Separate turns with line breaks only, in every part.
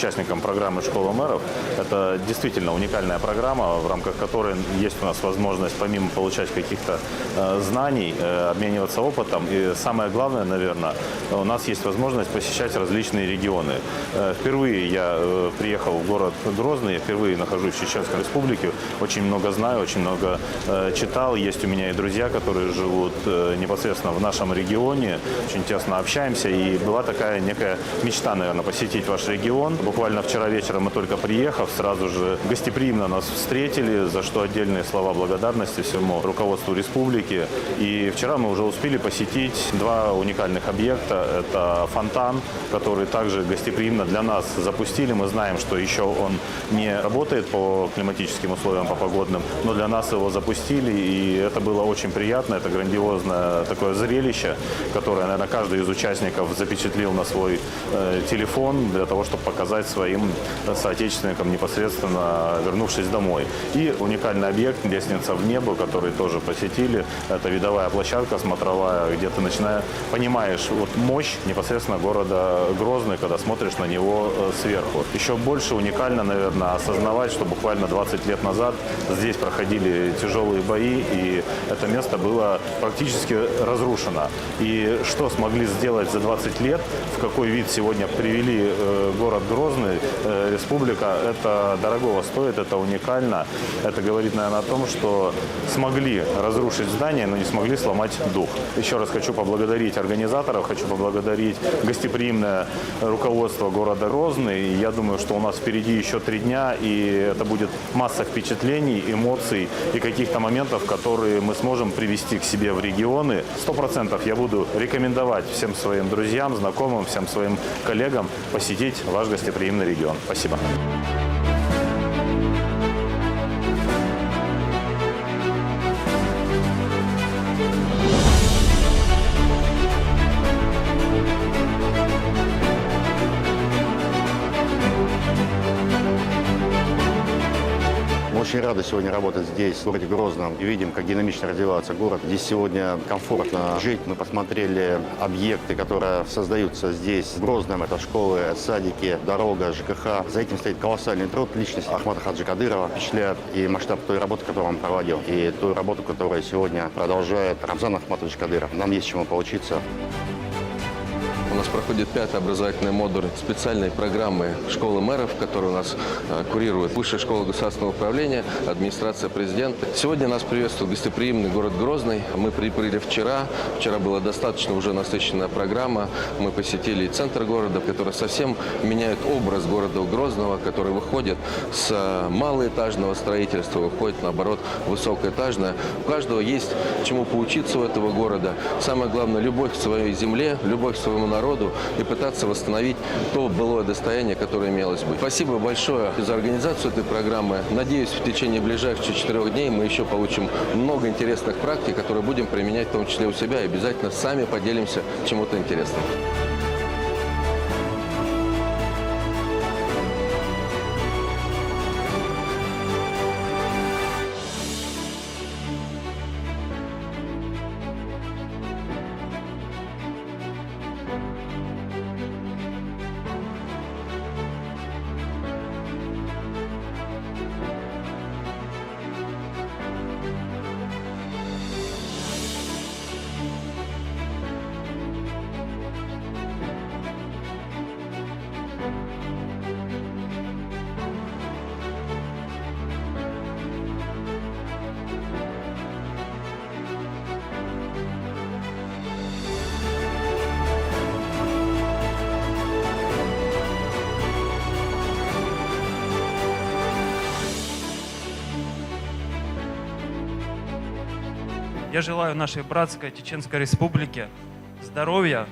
участником программы «Школа мэров». Это действительно уникальная программа, в рамках которой есть у нас возможность, помимо получать каких-то знаний, обмениваться опытом. И самое главное, наверное, у нас есть возможность посещать различные регионы. Впервые я приехал в город Грозный, я впервые нахожусь в Чеченской Республике. Очень много знаю, очень много читал. Есть у меня и друзья, которые живут непосредственно в нашем регионе. Очень тесно общаемся. И была такая некая мечта, наверное, посетить ваш регион. Буквально вчера вечером мы только приехав, сразу же гостеприимно нас встретили, за что отдельные слова благодарности всему руководству республики. И вчера мы уже успели посетить два уникальных объекта. Это фонтан, который также гостеприимно для нас запустили. Мы знаем, что еще он не работает по климатическим условиям, по погодным, но для нас его запустили, и это было очень приятно. Это грандиозное такое зрелище, которое, наверное, каждый из участников запечатлил на свой телефон для того, чтобы показать своим соотечественникам непосредственно, вернувшись домой. И уникальный объект «Лестница в небо», который тоже посетили. Это видовая площадка смотровая, где ты понимаешь вот мощь непосредственно города Грозный, когда смотришь на него сверху. Еще больше уникально, наверное, осознавать, что буквально 20 лет назад здесь проходили тяжелые бои, и это место было практически разрушено. И что смогли сделать за 20 лет, в какой вид сегодня привели город Грозный, республика, это дорогого стоит, это уникально. Это говорит, наверное, о том, что смогли разрушить здание, но не смогли сломать дух. Еще раз хочу поблагодарить организаторов, хочу поблагодарить гостеприимное руководство города Грозный. Я думаю, что у нас впереди еще 3 дня, и это будет масса впечатлений, эмоций и каких-то моментов, которые мы сможем привести к себе в регионы. 100% я буду рекомендовать всем своим друзьям, знакомым, всем своим коллегам посетить ваш гостеприимный регион. Спасибо.
Очень рады сегодня работать здесь, в городе Грозном. И видим, как динамично развивается город. Здесь сегодня комфортно жить. Мы посмотрели объекты, которые создаются здесь, в Грозном. Это школы, садики, дорога, ЖКХ. За этим стоит колоссальный труд. Личность Ахмата Хаджи Кадырова впечатляет и масштаб той работы, которую он проводил, и ту работу, которую сегодня продолжает Рамзан Ахматович Кадыров. Нам есть чему поучиться.
У нас проходит 5-й образовательный модуль специальной программы «Школы мэров», которую у нас курирует Высшая школа государственного управления, администрация президента. Сегодня нас приветствует гостеприимный город Грозный. Мы прибыли вчера. Вчера была достаточно уже насыщенная программа. Мы посетили центр города, который совсем меняет образ города Грозного, который выходит с малоэтажного строительства, выходит, наоборот, высокоэтажное. У каждого есть чему поучиться у этого города. Самое главное – любовь к своей земле, любовь к своему народу и пытаться восстановить то былое достояние, которое имелось бы. Спасибо большое за организацию этой программы. Надеюсь, в течение ближайших 4 дней мы еще получим много интересных практик, которые будем применять в том числе у себя, и обязательно сами поделимся чему-то интересным.
Я желаю нашей братской Чеченской Республике здоровья,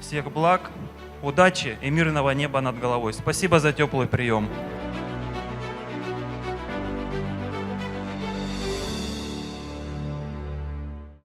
всех благ, удачи и мирного неба над головой. Спасибо за теплый прием.